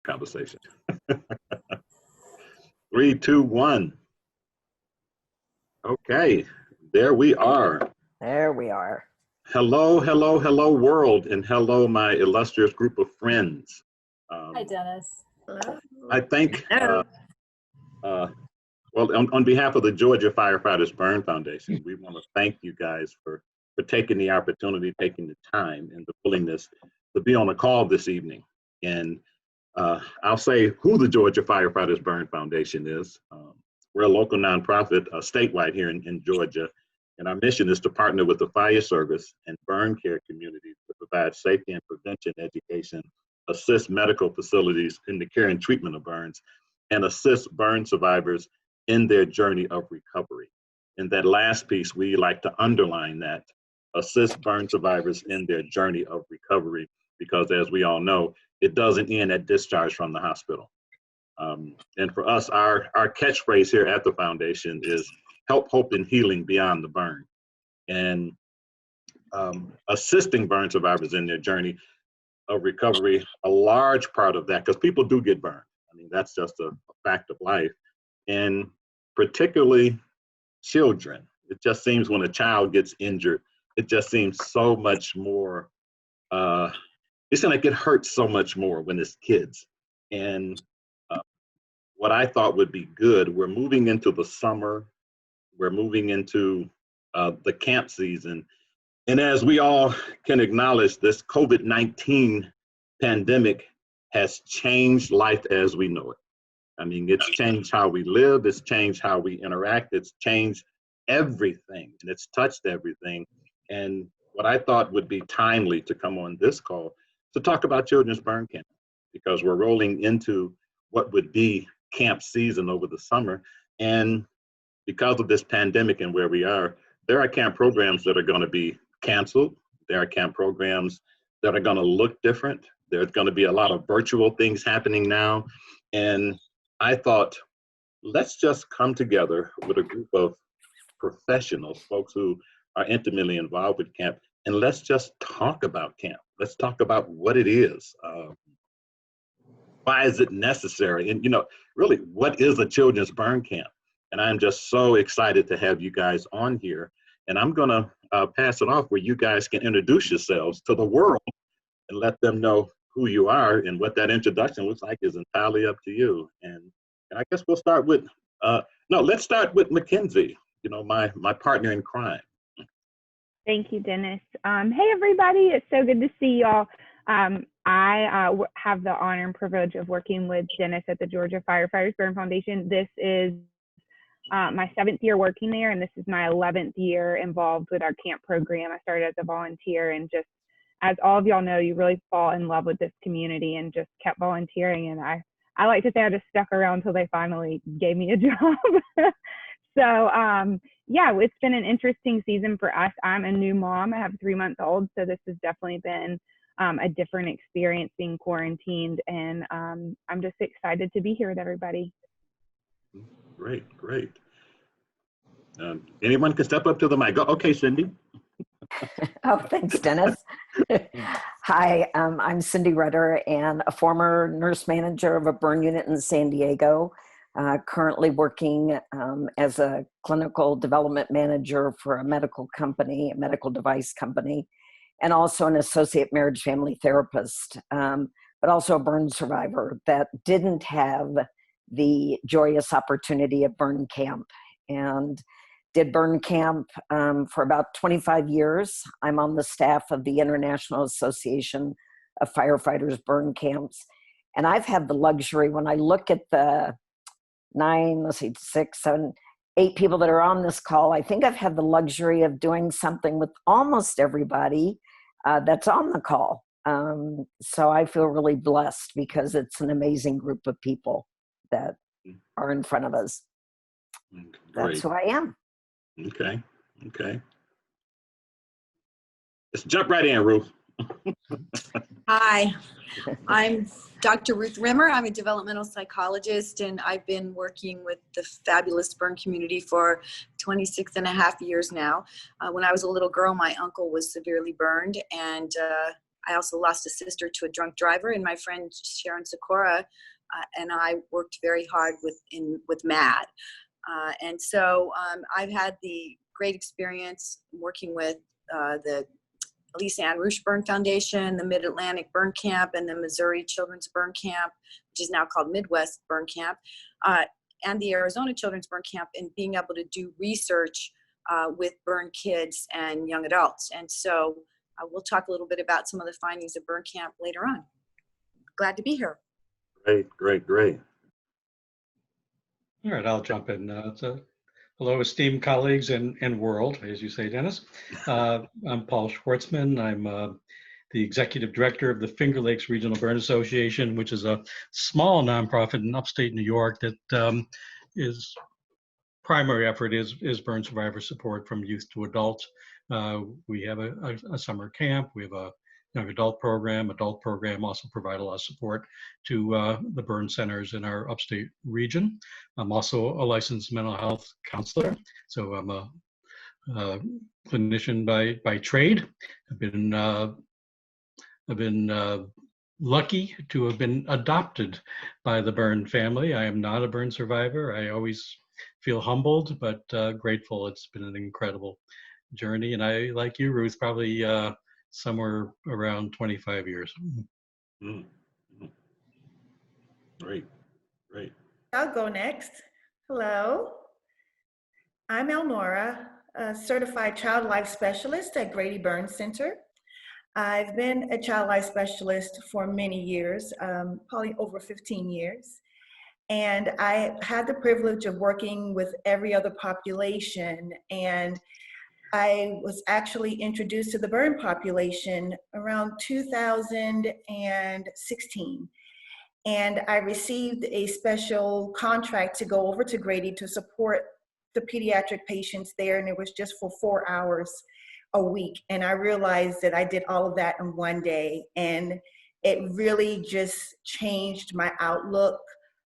conversation. 3, 2, 1. Okay, there we are. There we are. Hello, hello, hello, world, and hello, my illustrious group of friends. Hi, Dennis. Hello. I think, well, on behalf of the Georgia Firefighters Burn Foundation, we want to thank you guys for taking the opportunity, taking the time, and the willingness to be on a call this evening. And I'll say who the Georgia Firefighters Burn Foundation is. We're a local nonprofit statewide here in Georgia, and our mission is to partner with the fire service and burn care communities to provide safety and prevention education, assist medical facilities in the care and treatment of burns, and assist burn survivors in their journey of recovery. And that last piece, we like to underline that, assist burn survivors in their journey of recovery, because as we all know, it doesn't end at discharge from the hospital. And for us, our catchphrase here at the foundation is help, hope, and healing beyond the burn. And assisting burn survivors in their journey of recovery, a large part of that, because people do get burned. I mean, that's just a fact of life. And particularly children. It just seems when a child gets injured, it just seems so much more, it's gonna get hurt so much more when it's kids. And what I thought would be good, we're moving into the summer, we're moving into the camp season. And as we all can acknowledge, this COVID-19 pandemic has changed life as we know it. I mean, it's changed how we live, it's changed how we interact, it's changed everything, and it's touched everything. And what I thought would be timely to come on this call to talk about children's burn camp, because we're rolling into what would be camp season over the summer. And because of this pandemic and where we are, there are camp programs that are going to be canceled. There are camp programs that are going to look different. There's going to be a lot of virtual things happening now. And I thought, let's just come together with a group of professionals, folks who are intimately involved with camp, and let's just talk about camp. Let's talk about what it is. Why is it necessary? And, you know, really, what is a children's burn camp? And I'm just so excited to have you guys on here. And I'm going to pass it off where you guys can introduce yourselves to the world and let them know who you are, and what that introduction looks like is entirely up to you. And I guess we'll start with, no, let's start with Mackenzie, you know, my partner in crime. Thank you, Dennis. Hey, everybody. It's so good to see y'all. I have the honor and privilege of working with Dennis at the Georgia Firefighters Burn Foundation. This is my 7th year working there, and this is my 11th year involved with our camp program. I started as a volunteer, and just as all of y'all know, you really fall in love with this community and just kept volunteering. And I like to say I just stuck around until they finally gave me a job. So yeah, it's been an interesting season for us. I'm a new mom. I have a 3-month-old, so this has definitely been a different experience being quarantined, and I'm just excited to be here with everybody. Great, great. Anyone can step up to the mic. Okay, Cindy. Oh, thanks, Dennis. Hi, I'm Cindy Rudder, and a former nurse manager of a burn unit in San Diego, currently working as a clinical development manager for a medical company, a medical device company, and also an associate marriage family therapist, but also a burn survivor that didn't have the joyous opportunity of burn camp, and did burn camp for about 25 years. I'm on the staff of the International Association of Firefighters Burn Camps. And I've had the luxury, when I look at the 8 people that are on this call, I think I've had the luxury of doing something with almost everybody that's on the call. So I feel really blessed, because it's an amazing group of people that are in front of us. Great. That's who I am. Okay, okay. Let's jump right in, Ruth. Hi, I'm Dr. Ruth Rimmer. I'm a developmental psychologist, and I've been working with the fabulous burn community for 26 and a half years now. When I was a little girl, my uncle was severely burned, and I also lost a sister to a drunk driver, and my friend Sharon Sikora and I worked very hard with MAD. And so I've had the great experience working with the Elise Ann Roosh Burn Foundation, the Mid-Atlantic Burn Camp, and the Missouri Children's Burn Camp, which is now called Midwest Burn Camp, and the Arizona Children's Burn Camp, and being able to do research with burn kids and young adults. And so we'll talk a little bit about some of the findings of Burn Camp later on. Glad to be here. Great, great, great. All right, I'll jump in. Hello, esteemed colleagues and world, as you say, Dennis. I'm Paul Schwartzman. I'm the executive director of the Finger Lakes Regional Burn Association, which is a small nonprofit in upstate New York that is primary effort is burn survivor support from youth to adults. We have a summer camp. We have a young adult program. Adult program also provide a lot of support to the burn centers in our upstate region. I'm also a licensed mental health counselor, so I'm a clinician by trade. I've been lucky to have been adopted by the burn family. I am not a burn survivor. I always feel humbled, but grateful. It's been an incredible journey, and I, like you, Ruth, probably somewhere around 25 years. Mm-hmm. Great, great. I'll go next. Hello, I'm Elnora, a certified child life specialist at Grady Burn Center. I've been a child life specialist for many years, probably over 15 years. And I had the privilege of working with every other population, and I was actually introduced to the burn population around 2016. And I received a special contract to go over to Grady to support the pediatric patients there, and it was just for 4 hours a week. And I realized that I did all of that in one day, and it really just changed my outlook.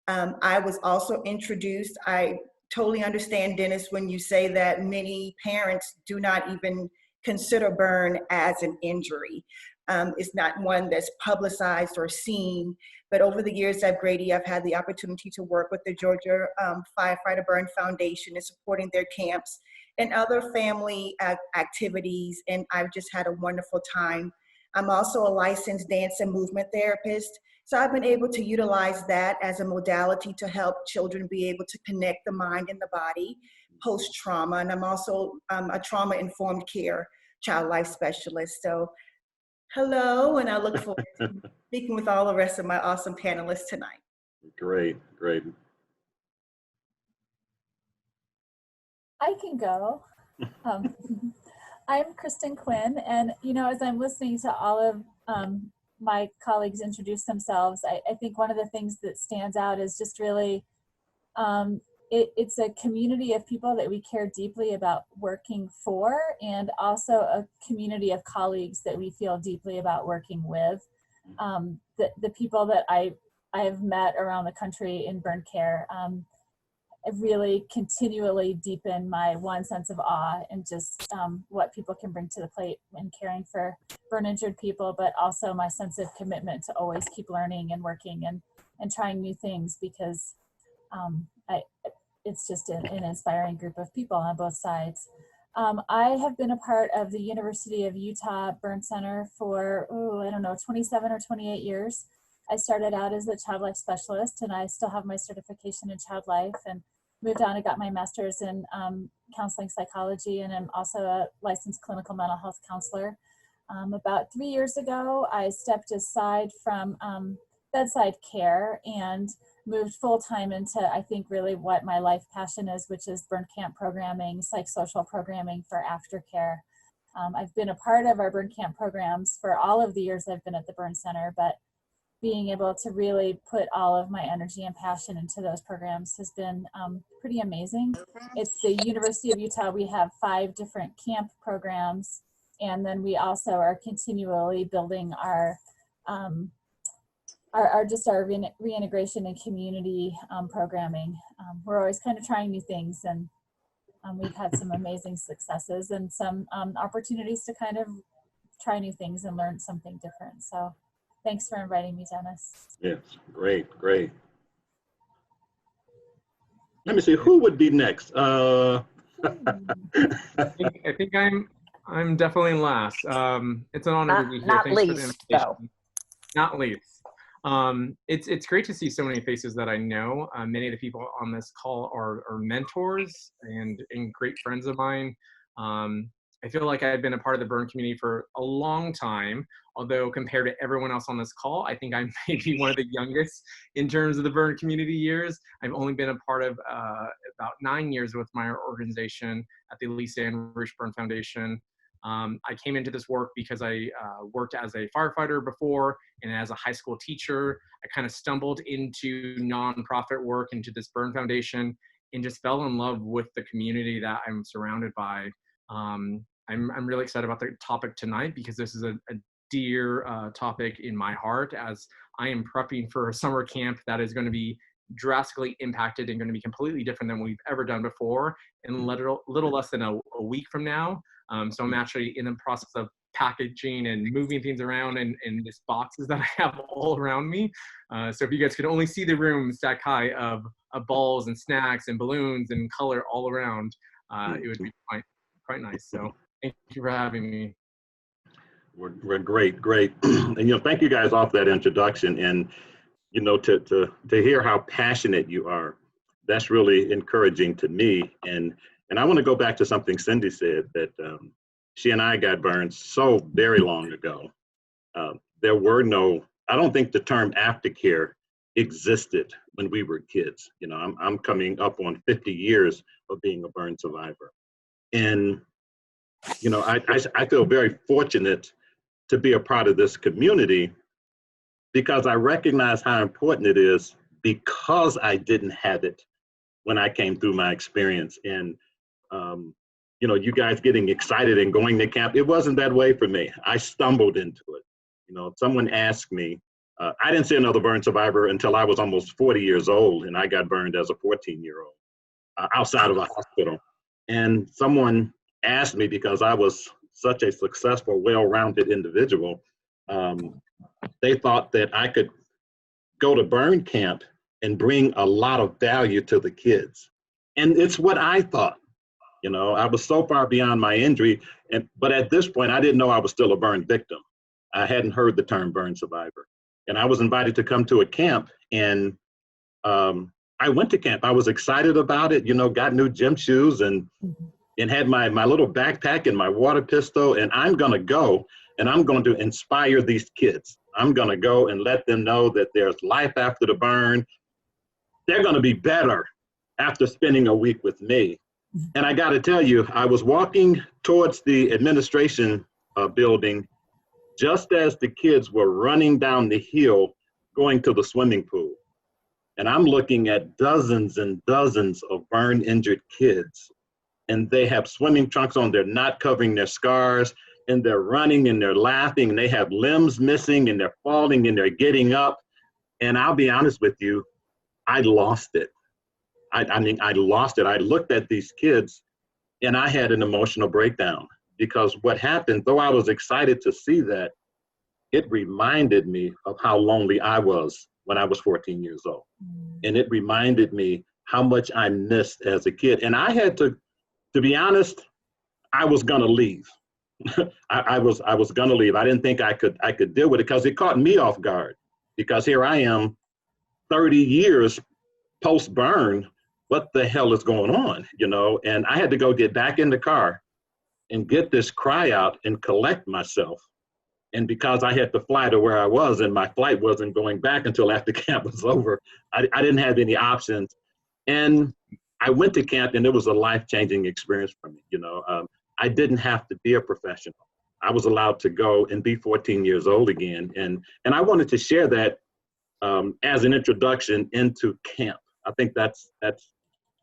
I was also introduced, I totally understand, Dennis, when you say that many parents do not even consider burn as an injury. It's not one that's publicized or seen, but over the years at Grady, I've had the opportunity to work with the Georgia Firefighter Burn Foundation and supporting their camps and other family activities, and I've just had a wonderful time. I'm also a licensed dance and movement therapist, so I've been able to utilize that as a modality to help children be able to connect the mind and the body post-trauma, and I'm also a trauma-informed care child life specialist. So hello, and I look forward to speaking with all the rest of my awesome panelists tonight. Great, great. I can go. I'm Kristen Quinn, and as I'm listening to all of my colleagues introduce themselves, I think one of the things that stands out is just really it's a community of people that we care deeply about working for, and also a community of colleagues that we feel deeply about working with. The people that I have met around the country in burn care really continually deepen my sense of awe and just what people can bring to the plate in caring for burn injured people, but also my sense of commitment to always keep learning and working and trying new things, because it's just an inspiring group of people on both sides. I have been a part of the University of Utah Burn Center for, 27 or 28 years. I started out as a child life specialist, and I still have my certification in child life, and moved on and got my master's in counseling psychology, and I'm also a licensed clinical mental health counselor. About 3 years ago, I stepped aside from bedside care and moved full-time into, I think, really what my life passion is, which is burn camp programming, psychosocial programming for aftercare. I've been a part of our burn camp programs for all of the years I've been at the Burn Center, but being able to really put all of my energy and passion into those programs has been pretty amazing. It's the University of Utah. We have 5 different camp programs, and then we also are continually building our reintegration and community programming. We're always kind of trying new things, and we've had some amazing successes and some opportunities to kind of try new things and learn something different. So thanks for inviting me, Dennis. Yes, great, great. Let me see, who would be next? I think I'm definitely last. It's an honor to be here. Not Thanks for the least, invitation. though. Not least. It's great to see so many faces that I know. Many of the people on this call are mentors and great friends of mine. I feel like I've been a part of the burn community for a long time, although compared to everyone else on this call, I think I may be one of the youngest in terms of the burn community years. I've only been a part of about 9 years with my organization at the Lisa Ann Roosh Burn Foundation. I came into this work because I worked as a firefighter before, and as a high school teacher, I kind of stumbled into nonprofit work, into this burn foundation, and just fell in love with the community that I'm surrounded by. I'm really excited about the topic tonight because this is a dear topic in my heart, as I am prepping for a summer camp that is going to be drastically impacted and going to be completely different than we've ever done before in a little less than a week from now. So I'm actually in the process of packaging and moving things around in these boxes that I have all around me. So if you guys could only see the room stack high of balls and snacks and balloons and color all around, it would be quite nice. So thank you for having me. We're great. And thank you guys off that introduction, and to hear how passionate you are, that's really encouraging to me. And I want to go back to something Cindy said, that she and I got burned so very long ago. There were I don't think the term aftercare existed when we were kids. I'm coming up on 50 years of being a burn survivor. And, I feel very fortunate to be a part of this community, because I recognize how important it is, because I didn't have it when I came through my experience. And, you guys getting excited and going to camp, it wasn't that way for me. I stumbled into it. Someone asked me, I didn't see another burn survivor until I was almost 40 years old, and I got burned as a 14-year-old outside of a hospital. And someone asked me, because I was such a successful, well-rounded individual, they thought that I could go to burn camp and bring a lot of value to the kids. And it's what I thought. I was so far beyond my injury, but at this point, I didn't know I was still a burn victim. I hadn't heard the term burn survivor. And I was invited to come to a camp, and I went to camp. I was excited about it, got new gym shoes and had my little backpack and my water pistol, and I'm gonna go and I'm going to inspire these kids. I'm gonna go and let them know that there's life after the burn. They're gonna be better after spending a week with me. And I gotta tell you, I was walking towards the administration building just as the kids were running down the hill going to the swimming pool. And I'm looking at dozens and dozens of burn injured kids, and they have swimming trunks on, they're not covering their scars, and they're running and they're laughing, and they have limbs missing, and they're falling and they're getting up. And I'll be honest with you, I lost it. I lost it. I looked at these kids and I had an emotional breakdown, because what happened, though I was excited to see that, it reminded me of how lonely I was when I was 14 years old. And it reminded me how much I missed as a kid. And I had to be honest, I was gonna leave. I was gonna leave. I didn't think I could deal with it, because it caught me off guard. Because here I am, 30 years post-burn, what the hell is going on, And I had to go get back in the car and get this cry out and collect myself. And because I had to fly to where I was, and my flight wasn't going back until after camp was over, I didn't have any options. And I went to camp, and it was a life-changing experience for me. I didn't have to be a professional. I was allowed to go and be 14 years old again. And I wanted to share that as an introduction into camp. I think that's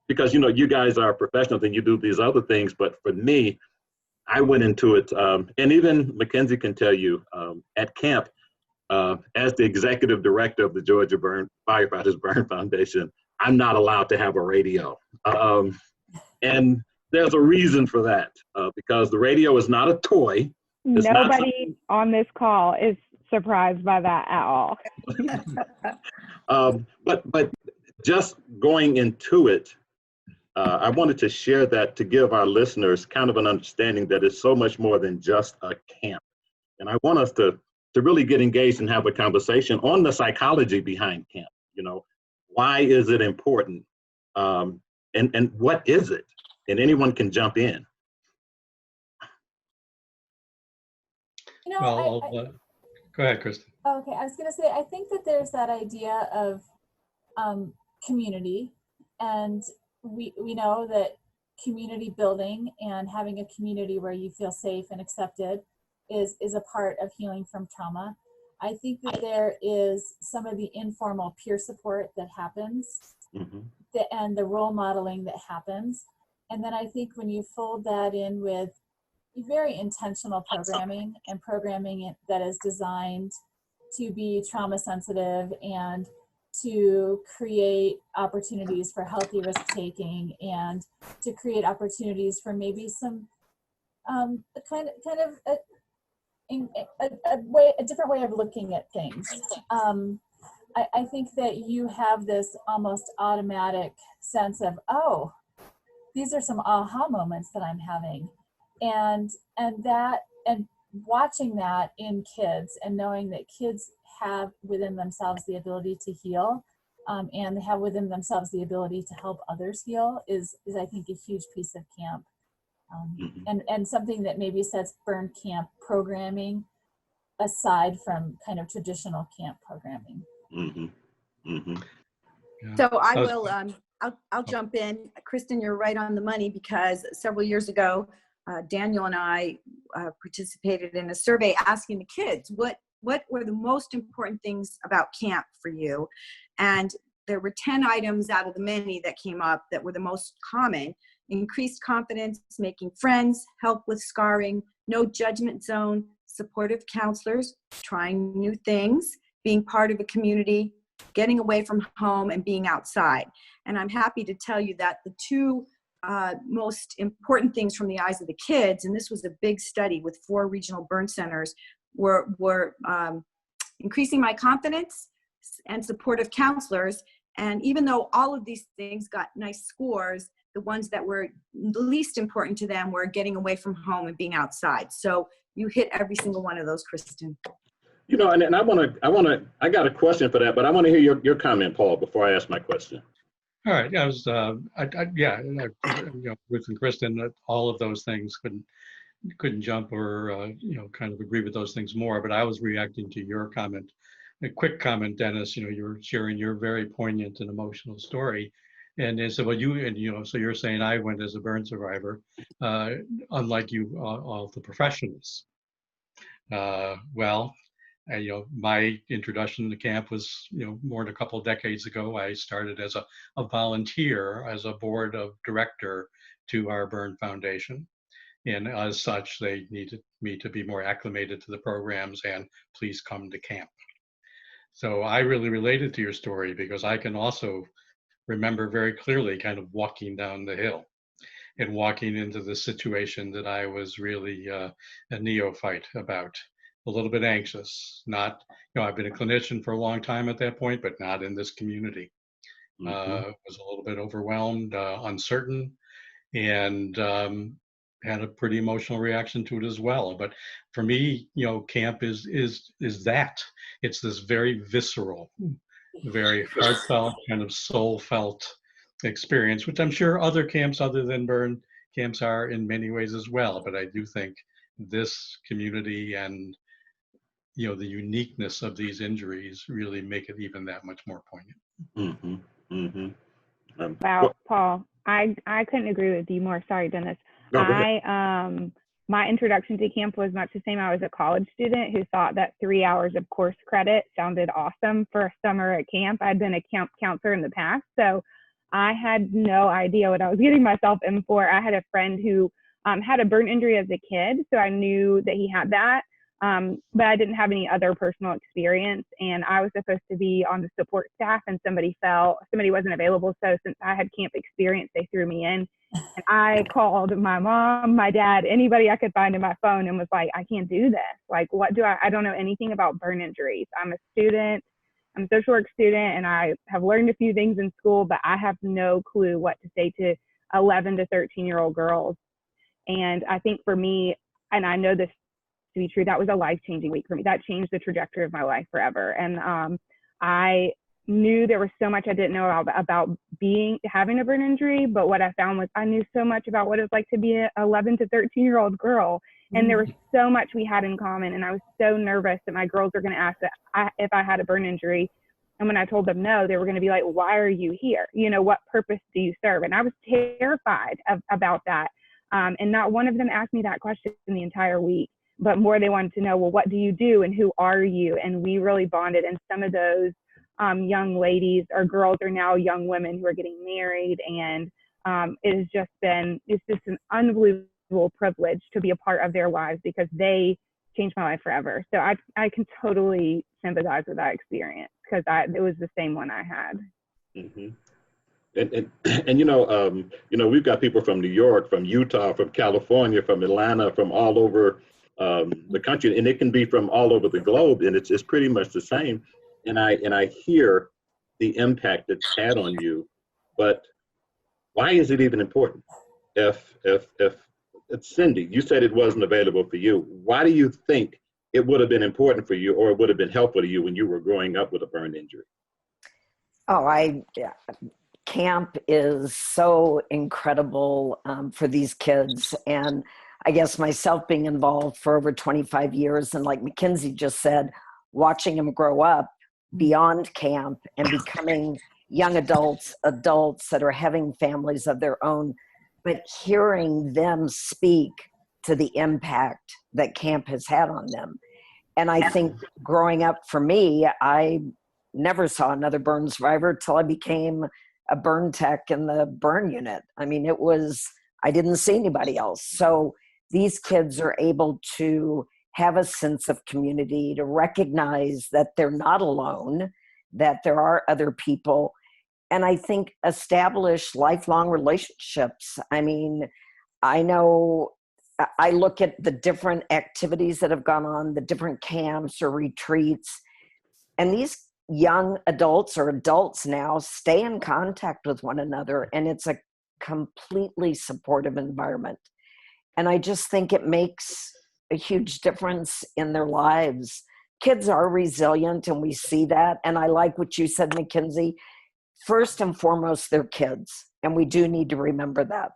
because, you guys are professionals and you do these other things, but for me, I went into it, and even Mackenzie can tell you, at camp, as the executive director of the Georgia Firefighters Burn Foundation, I'm not allowed to have a radio. And there's a reason for that, because the radio is not a toy. It's not Nobody on this call is surprised by that at all. but just going into it, I wanted to share that to give our listeners kind of an understanding that it's so much more than just a camp. And I want us to really get engaged and have a conversation on the psychology behind camp. You know, why is it important? And what is it? And anyone can jump in. You know, Well, go ahead, Kristen. okay, I was going to say, I think that there's that idea of community, and we know that community building and having a community where you feel safe and accepted is a part of healing from trauma. I think that there is some of the informal peer support that happens, and the role modeling that happens. And then I think when you fold that in with very intentional programming and programming that is designed to be trauma sensitive and to create opportunities for healthy risk taking and to create opportunities for maybe some kind of a different way of looking at things. I think that you have this almost automatic sense of, oh, these are some aha moments that I'm having. And watching that in kids and knowing that kids have within themselves the ability to heal, and they have within themselves the ability to help others heal is I think a huge piece of camp, and something that maybe sets burn camp programming aside from kind of traditional camp programming. So I will, I'll jump in. Kristen, you're right on the money, because several years ago, Daniel and I participated in a survey asking the kids, what were the most important things about camp for you? And there were 10 items out of the many that came up that were the most common: increased confidence, making friends, help with scarring, no judgment zone, supportive counselors, trying new things, being part of a community, getting away from home, and being outside. And I'm happy to tell you that the two most important things from the eyes of the kids, and this was a big study with 4 regional burn centers, were increasing my confidence and supportive counselors. And even though all of these things got nice scores, the ones that were the least important to them were getting away from home and being outside. So you hit every single one of those, Kristen. You know, and I got a question for that, but I want to hear your comment, Paul, before I ask my question. All right. I was, Ruth and Kristen, all of those things couldn't jump or, kind of agree with those things more. But I was reacting to your comment, a quick comment, Dennis. You were sharing your very poignant and emotional story, and they said, well, so you're saying I went as a burn survivor, unlike you, all the professionals. My introduction to camp was, more than a couple of decades ago. I started as a volunteer, as a board of director to our burn foundation. And as such, they needed me to be more acclimated to the programs and please come to camp. So I really related to your story because I can also remember very clearly kind of walking down the hill and walking into the situation that I was really a neophyte about. A little bit anxious, not, I've been a clinician for a long time at that point, but not in this community. Was a little bit overwhelmed, uncertain, and had a pretty emotional reaction to it as well. But for me, camp is that. It's this very visceral, very heartfelt, kind of soul-felt experience, which I'm sure other camps other than burn camps are in many ways as well. But I do think this community and the uniqueness of these injuries really make it even that much more poignant. Wow, Paul, I couldn't agree with you more. Sorry, Dennis. No, my introduction to camp was much the same. I was a college student who thought that 3 hours of course credit sounded awesome for a summer at camp. I'd been a camp counselor in the past, so I had no idea what I was getting myself in for. I had a friend who had a burn injury as a kid, so I knew that he had that. but I didn't have any other personal experience. And I was supposed to be on the support staff, and somebody wasn't available. So since I had camp experience, they threw me in. And I called my mom, my dad, anybody I could find in my phone, and was like, I can't do this. Like, I don't know anything about burn injuries. I'm a student. I'm a social work student, and I have learned a few things in school, but I have no clue what to say to 11 to 13-year-old girls. And I think for me, and I know this to be true, that was a life-changing week for me. That changed the trajectory of my life forever. And I knew there was so much I didn't know about having a burn injury, but what I found was I knew so much about what it was like to be an 11 to 13-year-old girl. And there was so much we had in common. And I was so nervous that my girls were going to ask if I had a burn injury. And when I told them no, they were going to be like, why are you here? You know, what purpose do you serve? And I was terrified about that. And not one of them asked me that question in the entire week, but more they wanted to know, well, what do you do and who are you? And we really bonded. And some of those young ladies or girls are now young women who are getting married. And it's just an unbelievable privilege to be a part of their lives, because they changed my life forever. So I can totally sympathize with that experience, because it was the same one I had. Mm-hmm. And we've got people from New York, from Utah, from California, from Atlanta, from all over the country, and it can be from all over the globe, and it's pretty much the same. And I hear the impact it's had on you, but why is it even important? If it's Cindy, you said it wasn't available for you. Why do you think it would have been important for you, or it would have been helpful to you when you were growing up with a burn injury? Camp is so incredible for these kids. And I guess myself being involved for over 25 years, and like Mackenzie just said, watching them grow up beyond camp and becoming young adults that are having families of their own, but hearing them speak to the impact that camp has had on them. And I think growing up for me, I never saw another burn survivor till I became a burn tech in the burn unit. I mean, I didn't see anybody else. So these kids are able to have a sense of community, to recognize that they're not alone, that there are other people, and I think establish lifelong relationships. I mean, I know I look at the different activities that have gone on, the different camps or retreats, and these young adults or adults now stay in contact with one another, and it's a completely supportive environment. And I just think it makes a huge difference in their lives. Kids are resilient, and we see that. And I like what you said, Mackenzie. First and foremost, they're kids, and we do need to remember that.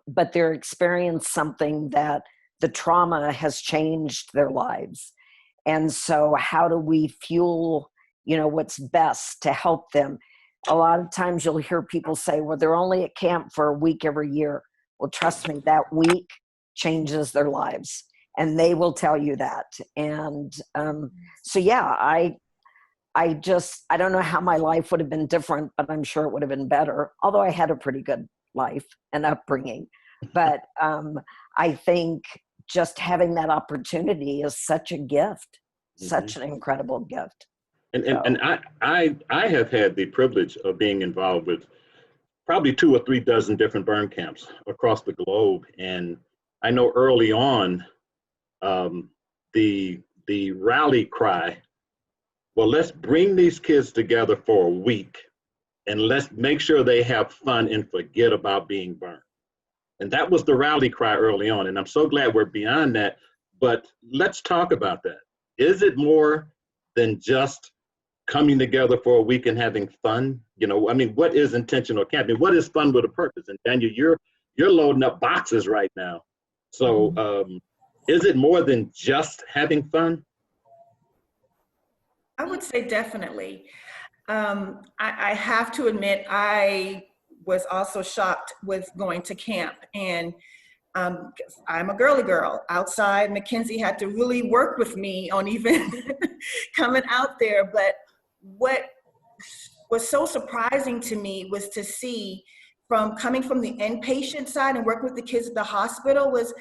But they're experiencing something that the trauma has changed their lives. And so how do we fuel, what's best to help them? A lot of times you'll hear people say, well, they're only at camp for a week every year. Well, trust me, that week changes their lives, and they will tell you that. And so, yeah, I don't know how my life would have been different, but I'm sure it would have been better, although I had a pretty good life and upbringing. But I think just having that opportunity is such a gift, such an incredible gift. And I have had the privilege of being involved with probably 2 or 3 dozen different burn camps across the globe. And I know early on, the rally cry, well, let's bring these kids together for a week and let's make sure they have fun and forget about being burned. And that was the rally cry early on. And I'm so glad we're beyond that. But let's talk about that. Is it more than just coming together for a week and having fun? What is intentional camping? What is fun with a purpose? And Daniel, you're loading up boxes right now. So is it more than just having fun? I would say definitely. I have to admit, I was also shocked with going to camp. And I'm a girly girl. Outside, Mackenzie had to really work with me on even coming out there. But what was so surprising to me was to see, coming from the inpatient side and work with the kids at the hospital, was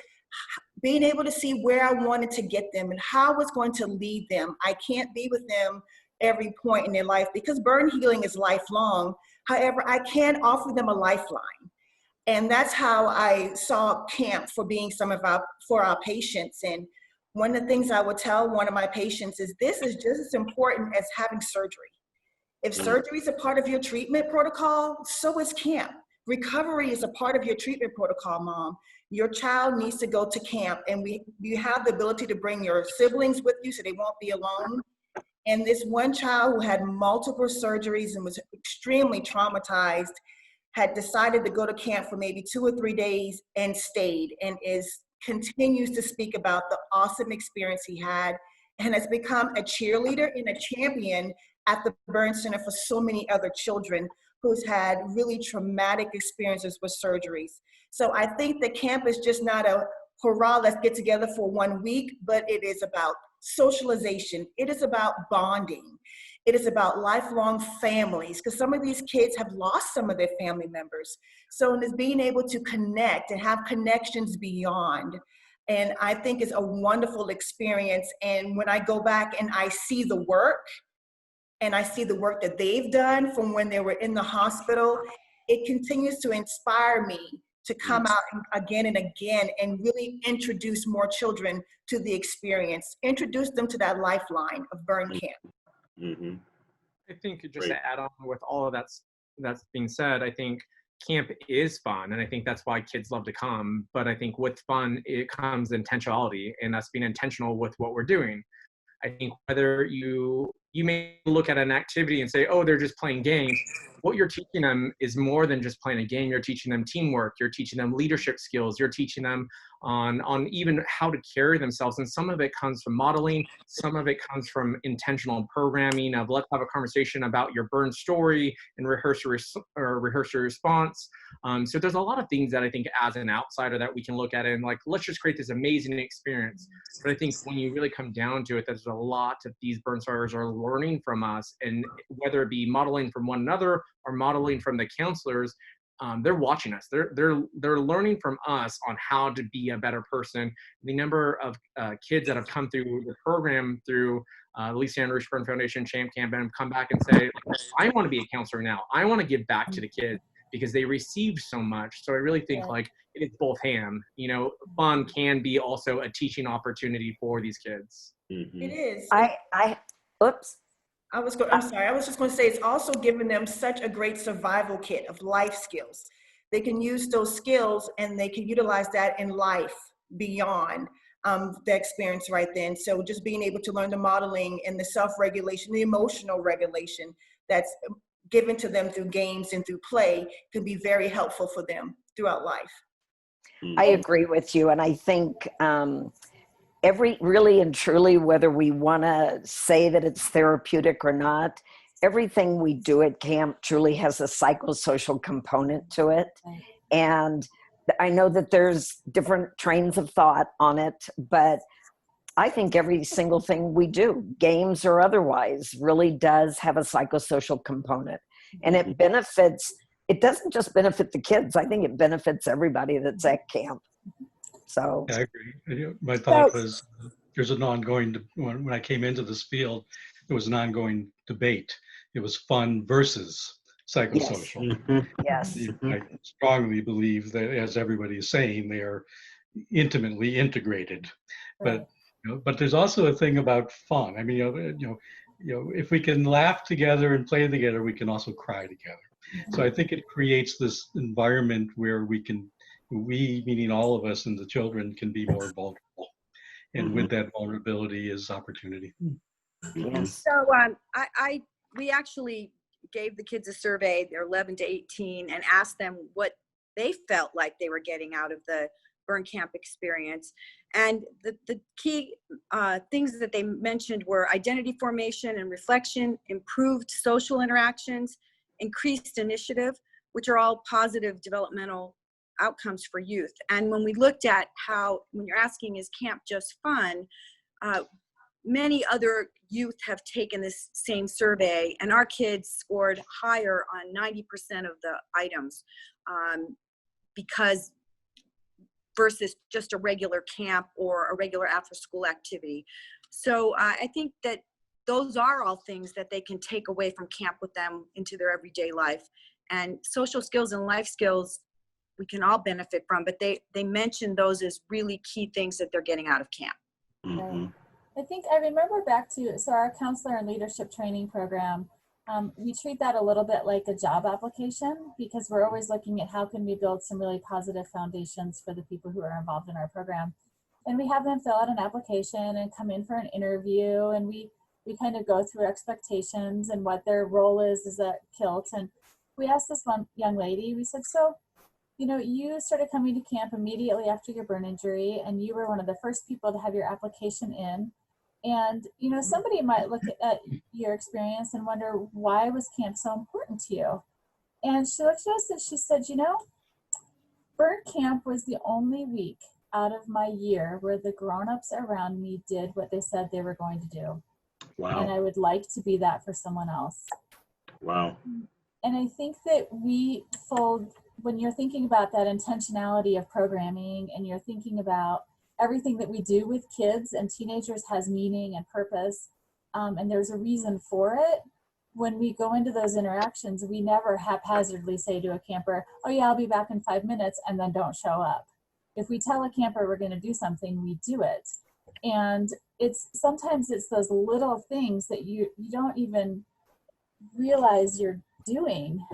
being able to see where I wanted to get them and how I was going to lead them. I can't be with them every point in their life because burn healing is lifelong. However, I can offer them a lifeline. And that's how I saw camp for being for our patients. And one of the things I would tell one of my patients is this is just as important as having surgery. If surgery is a part of your treatment protocol, so is camp. Recovery is a part of your treatment protocol, Mom. Your child needs to go to camp, and you have the ability to bring your siblings with you so they won't be alone. And this one child who had multiple surgeries and was extremely traumatized had decided to go to camp for maybe 2 or 3 days and stayed, and continues to speak about the awesome experience he had, and has become a cheerleader and a champion at the Burn Center for so many other children who's had really traumatic experiences with surgeries. So I think the camp is just not a hurrah, let's get together for 1 week, but it is about socialization. It is about bonding. It is about lifelong families, because some of these kids have lost some of their family members. So it's being able to connect and have connections beyond. And I think it's a wonderful experience. And when I go back and I see the work, and I see the work that they've done from when they were in the hospital, it continues to inspire me to come out again and again and really introduce more children to the experience, introduce them to that lifeline of burn camp. Mm-hmm. I think just to add on with all of that's being said, I think camp is fun, and I think that's why kids love to come. But I think with fun, it comes intentionality and us being intentional with what we're doing. I think whether you may look at an activity and say, oh, they're just playing games. What you're teaching them is more than just playing a game. You're teaching them teamwork. You're teaching them leadership skills. You're teaching them on even how to carry themselves. And some of it comes from modeling. Some of it comes from intentional programming of let's have a conversation about your burn story and rehearse your response. So there's a lot of things that I think as an outsider that we can look at it and like, let's just create this amazing experience. But I think when you really come down to it, there's a lot of these burn survivors are learning from us, and whether it be modeling from one another or modeling from the counselors, they're watching us. They're learning from us on how to be a better person. The number of kids that have come through the program through Lisa Ann Rush Burn Foundation Champ Camp and come back and say, I want to be a counselor now. I want to give back to the kids because they received so much. So I really think like it's both hand. You know, fun can be also a teaching opportunity for these kids. Mm-hmm. It is. Oops. I'm sorry. I was just going to say it's also giving them such a great survival kit of life skills. They can use those skills and they can utilize that in life beyond the experience right then. So just being able to learn the modeling and the self-regulation, the emotional regulation that's given to them through games and through play can be very helpful for them throughout life. I agree with you. And I think really and truly, whether we want to say that it's therapeutic or not, everything we do at camp truly has a psychosocial component to it. And I know that there's different trains of thought on it, but I think every single thing we do, games or otherwise, really does have a psychosocial component. And it doesn't just benefit the kids. I think it benefits everybody that's at camp. So I agree. My thought was there's an ongoing, when I came into this field, there was an ongoing debate. It was fun versus psychosocial. Yes. I strongly believe that, as everybody is saying, they are intimately integrated. But but there's also a thing about fun. I mean, if we can laugh together and play together, we can also cry together. So I think it creates this environment where we, meaning all of us and the children, can be more vulnerable. And with that vulnerability is opportunity. Yes. So we actually gave the kids a survey, they're 11 to 18, and asked them what they felt like they were getting out of the burn camp experience. And the key things that they mentioned were identity formation and reflection, improved social interactions, increased initiative, which are all positive developmental outcomes for youth. And when we looked at when you're asking, is camp just fun? Many other youth have taken this same survey, and our kids scored higher on 90% of the items because versus just a regular camp or a regular after-school activity. So I think that those are all things that they can take away from camp with them into their everyday life. And social skills and life skills we can all benefit from, but they mention those as really key things that they're getting out of camp. Right. I think I remember back to, so our counselor and leadership training program, we treat that a little bit like a job application, because we're always looking at how can we build some really positive foundations for the people who are involved in our program. And we have them fill out an application and come in for an interview, and we kind of go through expectations and what their role is at KILT. And we asked this one young lady, we said, so, you know, you started coming to camp immediately after your burn injury, and you were one of the first people to have your application in. And, you know, somebody might look at your experience and wonder, why was camp so important to you? And she looked at us and she said, you know, burn camp was the only week out of my year where the grown-ups around me did what they said they were going to do. Wow. And I would like to be that for someone else. Wow. And I think that we fold, when you're thinking about that intentionality of programming, and you're thinking about everything that we do with kids and teenagers has meaning and purpose, and there's a reason for it. When we go into those interactions, we never haphazardly say to a camper, oh yeah, I'll be back in 5 minutes, and then don't show up. If we tell a camper we're going to do something, we do it. And sometimes it's those little things that you don't even realize you're doing,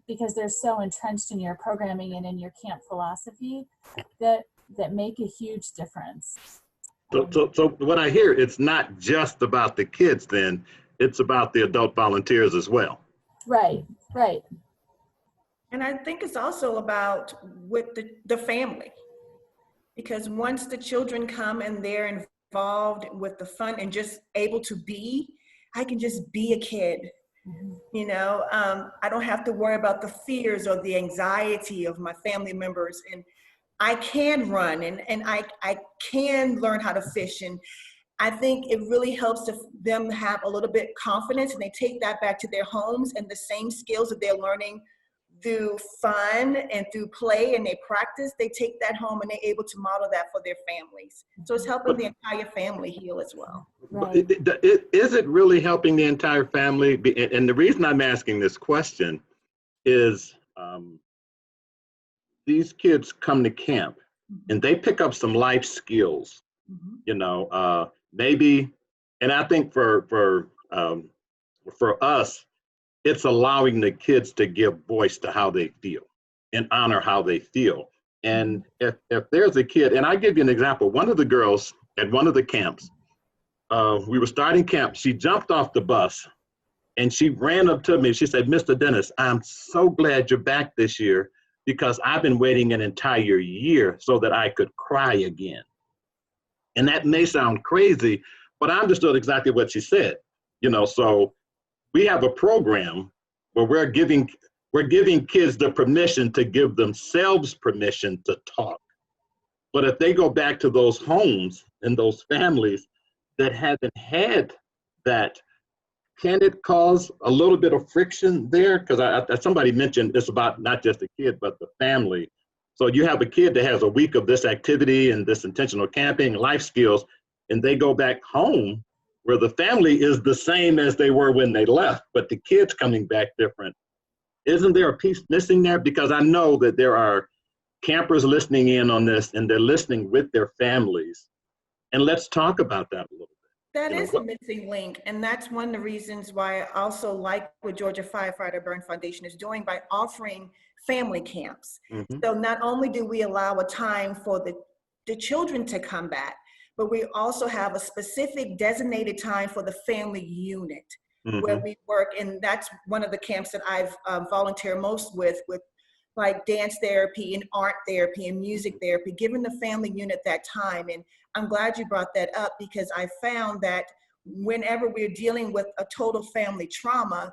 because they're so entrenched in your programming and in your camp philosophy that make a huge difference. So what I hear, it's not just about the kids then, it's about the adult volunteers as well. Right. And I think it's also about with the family, because once the children come and they're involved with the fun and just able to be, I can just be a kid. You know, I don't have to worry about the fears or the anxiety of my family members, and I can run and I can learn how to fish. And I think it really helps them have a little bit confidence, and they take that back to their homes, and the same skills that they're learning through fun and through play and they practice, they take that home and they're able to model that for their families. So it's helping the entire family heal as well. Right. Is it really helping the entire family? And the reason I'm asking this question is these kids come to camp and they pick up some life skills, you know, maybe, and I think for us, it's allowing the kids to give voice to how they feel and honor how they feel. And if there's a kid, and I'll give you an example, one of the girls at one of the camps, we were starting camp, she jumped off the bus and she ran up to me. She said, Mr. Dennis, I'm so glad you're back this year because I've been waiting an entire year so that I could cry again. And that may sound crazy, but I understood exactly what she said. You know, so we have a program where we're giving kids the permission to give themselves permission to talk. But if they go back to those homes and those families that haven't had that, can it cause a little bit of friction there? Because somebody mentioned it's about not just the kid, but the family. So you have a kid that has a week of this activity and this intentional camping, life skills, and they go back home where the family is the same as they were when they left, but the kids coming back different. Isn't there a piece missing there? Because I know that there are campers listening in on this and they're listening with their families. And let's talk about that a little bit. That is a missing link. And that's one of the reasons why I also like what Georgia Firefighter Burn Foundation is doing by offering family camps. So not only do we allow a time for the children to come back, but we also have a specific designated time for the family unit where we work. And that's one of the camps that I've volunteered most with like dance therapy and art therapy and music therapy, giving the family unit that time. And I'm glad you brought that up because I found that whenever we're dealing with a total family trauma,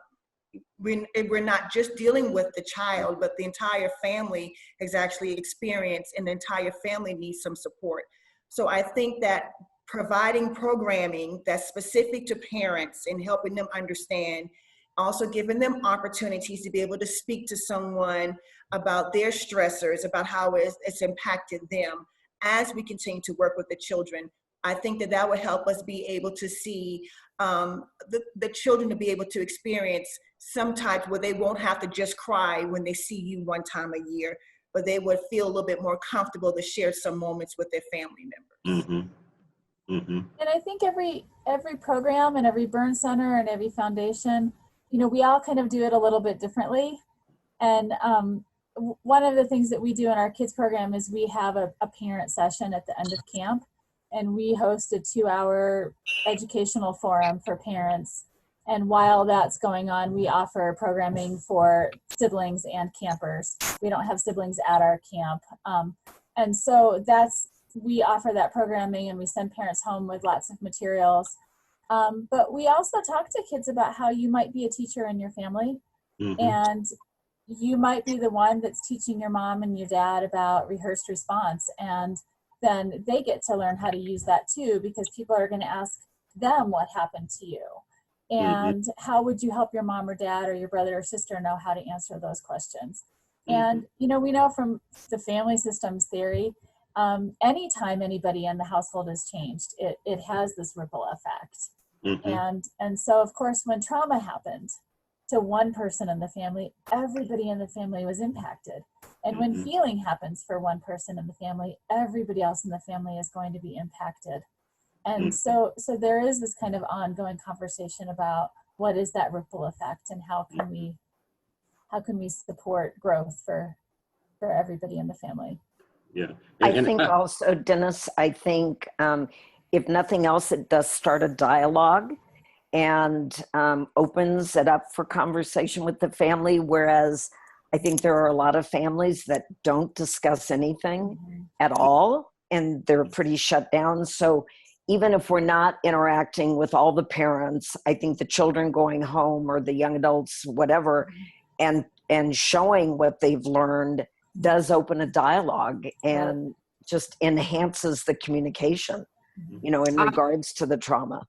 we're not just dealing with the child, but the entire family has actually experienced, and the entire family needs some support. So I think that providing programming that's specific to parents and helping them understand, also giving them opportunities to be able to speak to someone about their stressors, about how it's impacted them as we continue to work with the children. I think that that would help us be able to see the children to be able to experience some type where they won't have to just cry when they see you one time a year, but they would feel a little bit more comfortable to share some moments with their family members. Mm-hmm. Mm-hmm. And I think every program and every burn center and every foundation, you know, we all kind of do it a little bit differently. And one of the things that we do in our kids program is we have a parent session at the end of camp, and we host a 2-hour educational forum for parents. And while that's going on, we offer programming for siblings and campers. We don't have siblings at our camp. And so we offer that programming, and we send parents home with lots of materials. But we also talk to kids about how you might be a teacher in your family. Mm-hmm. And you might be the one that's teaching your mom and your dad about rehearsed response. And then they get to learn how to use that too, because people are going to ask them what happened to you. And how would you help your mom or dad or your brother or sister know how to answer those questions? And, you know, we know from the family systems theory, anytime anybody in the household is changed, it has this ripple effect. And so, of course, when trauma happened to one person in the family, everybody in the family was impacted. And when healing happens for one person in the family, everybody else in the family is going to be impacted. And so there is this kind of ongoing conversation about what is that ripple effect, and how can we support growth for everybody in the family. Yeah. I think also, Dennis, I think if nothing else, it does start a dialogue and opens it up for conversation with the family, whereas I think there are a lot of families that don't discuss anything at all, and they're pretty shut down. So even if we're not interacting with all the parents, I think the children going home or the young adults, whatever, and showing what they've learned does open a dialogue and just enhances the communication, you know, in regards to the trauma.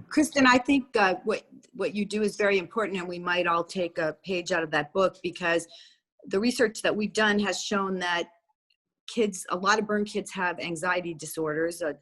Kristen, I think what you do is very important, and we might all take a page out of that book, because the research that we've done has shown that a lot of burn kids have anxiety disorders, a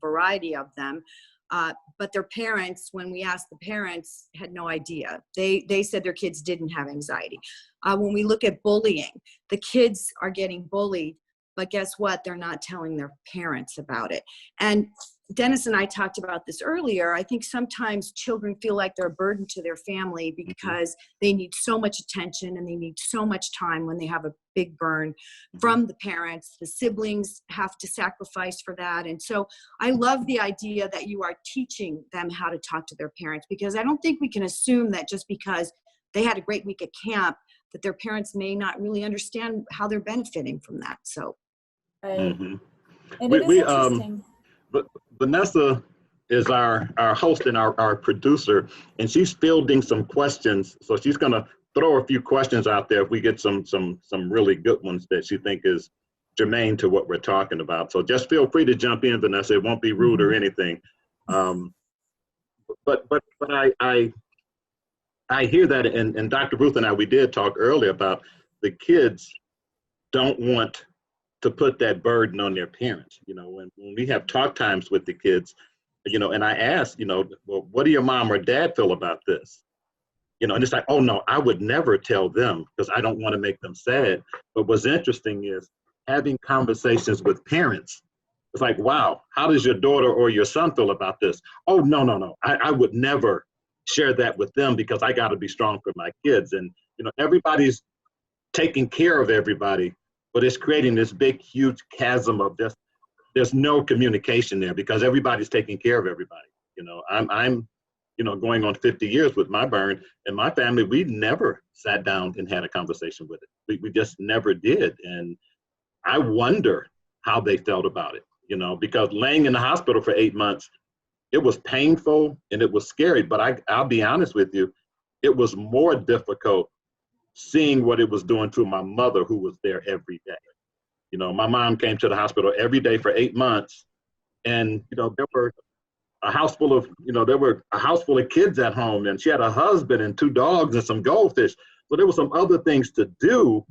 variety of them, but their parents, when we asked the parents, had no idea. They said their kids didn't have anxiety. When we look at bullying, the kids are getting bullied, but guess what? They're not telling their parents about it. And Dennis and I talked about this earlier. I think sometimes children feel like they're a burden to their family because they need so much attention and they need so much time when they have a big burn from the parents. The siblings have to sacrifice for that. And so I love the idea that you are teaching them how to talk to their parents, because I don't think we can assume that just because they had a great week at camp that their parents may not really understand how they're benefiting from that. So. And it is interesting. But Vanessa is our host and our producer, and she's fielding some questions. So she's going to throw a few questions out there if we get some really good ones that she think is germane to what we're talking about. So just feel free to jump in, Vanessa. It won't be rude or anything. But I hear that, and Dr. Ruth and I, we did talk earlier about the kids don't want to put that burden on their parents. You know, when we have talk times with the kids, you know, and I ask, you know, well, what do your mom or dad feel about this? You know, and it's like, oh no, I would never tell them because I don't want to make them sad. But what's interesting is having conversations with parents. It's like, wow, how does your daughter or your son feel about this? Oh, no. I would never share that with them because I got to be strong for my kids. And, you know, everybody's taking care of everybody, but it's creating this big, huge chasm of just, there's no communication there because everybody's taking care of everybody. You know, I'm, you know, going on 50 years with my burn, and my family, we never sat down and had a conversation with it. We just never did. And I wonder how they felt about it, you know, because laying in the hospital for 8 months, it was painful and it was scary, but I'll be honest with you, it was more difficult seeing what it was doing to my mother, who was there every day. You know, my mom came to the hospital every day for 8 months, and, you know, there were a house full of kids at home, and she had a husband and 2 dogs and some goldfish. So there were some other things to do,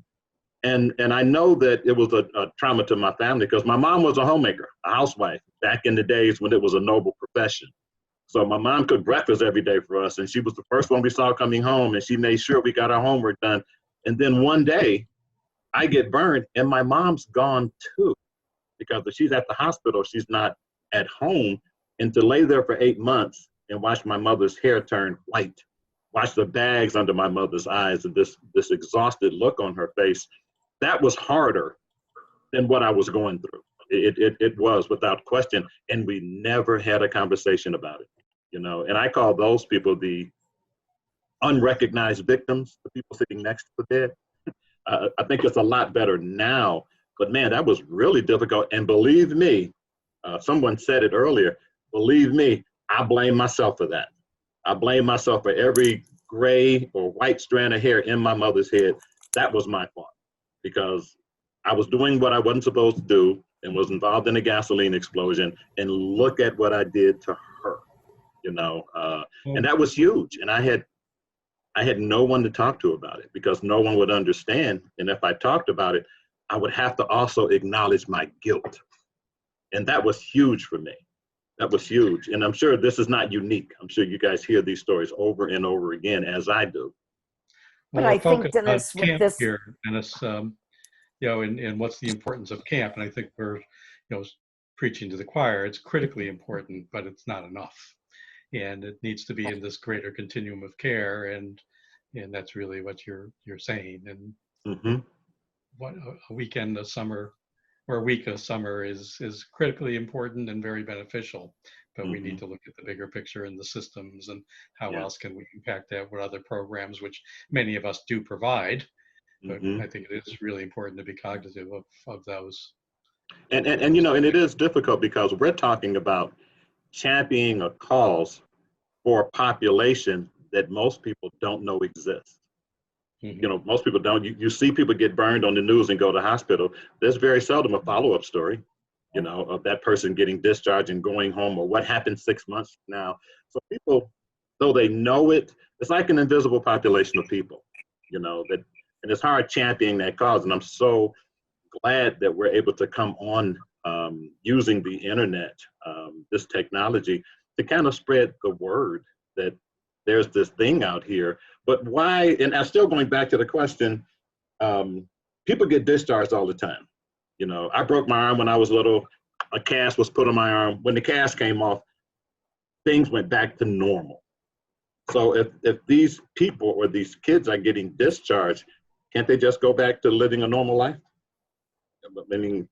And I know that it was a trauma to my family because my mom was a homemaker, a housewife, back in the days when it was a noble profession. So my mom cooked breakfast every day for us, and she was the first one we saw coming home, and she made sure we got our homework done. And then one day, I get burned, and my mom's gone too, because if she's at the hospital, she's not at home. And to lay there for 8 months and watch my mother's hair turn white, watch the bags under my mother's eyes, and this exhausted look on her face, that was harder than what I was going through. It was without question, and we never had a conversation about it, you know. And I call those people the unrecognized victims, the people sitting next to the bed. I think it's a lot better now, but man, that was really difficult. And believe me, someone said it earlier, believe me, I blame myself for that. I blame myself for every gray or white strand of hair in my mother's head. That was my fault, because I was doing what I wasn't supposed to do and was involved in a gasoline explosion, and look at what I did to her, you know. And that was huge. And I had no one to talk to about it because no one would understand. And if I talked about it, I would have to also acknowledge my guilt. And that was huge for me. That was huge. And I'm sure this is not unique. I'm sure you guys hear these stories over and over again, as I do. But Well, I we're think, focused on Dennis, with camp this, here, Dennis, you know, and what's the importance of camp. And I think we're, you know, preaching to the choir. It's critically important, but it's not enough. And it needs to be in this greater continuum of care. And that's really what you're saying. And Mm-hmm. what a weekend of summer or a week of summer is critically important and very beneficial. But we need to look at the bigger picture and the systems and how else can we impact that with other programs, which many of us do provide. But I think it is really important to be cognizant of those. And you know, and it is difficult because we're talking about championing a cause for a population that most people don't know exists. You know, most people don't. You see people get burned on the news and go to hospital. There's very seldom a follow-up story, you know, of that person getting discharged and going home, or what happened 6 months from now. So people, though they know it, it's like an invisible population of people, you know, that, and it's hard championing that cause. And I'm so glad that we're able to come on using the internet, this technology, to kind of spread the word that there's this thing out here. But why, and I'm still going back to the question, people get discharged all the time. You know, I broke my arm when I was little, a cast was put on my arm. When the cast came off, things went back to normal. So if these people or these kids are getting discharged, can't they just go back to living a normal life? I mean,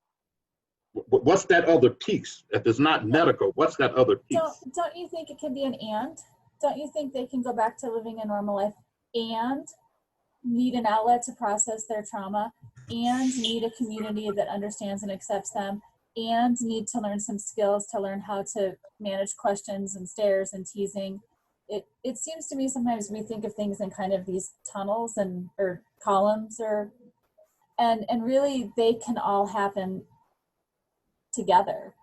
what's that other piece? If it's not medical, what's that other piece? Don't you think it can be an and? Don't you think they can go back to living a normal life and need an outlet to process their trauma, and need a community that understands and accepts them, and need to learn some skills to learn how to manage questions and stares and teasing? It seems to me sometimes we think of things in kind of these tunnels or columns, and really they can all happen together.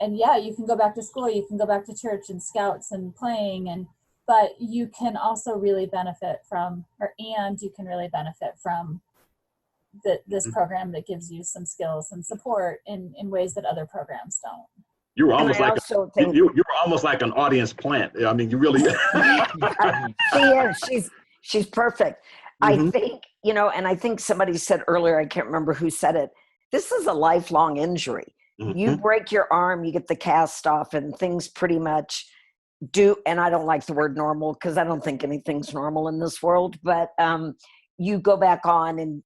And yeah, you can go back to school, you can go back to church and scouts and playing, but you can also really benefit from, you can really benefit from this program that gives you some skills and support in ways that other programs don't. You were almost like you were almost like an audience plant. I mean, you really. She is. She's perfect. I think, you know, and I think somebody said earlier, I can't remember who said it, this is a lifelong injury. You break your arm, you get the cast off, and things pretty much do, and I don't like the word normal because I don't think anything's normal in this world, but you go back on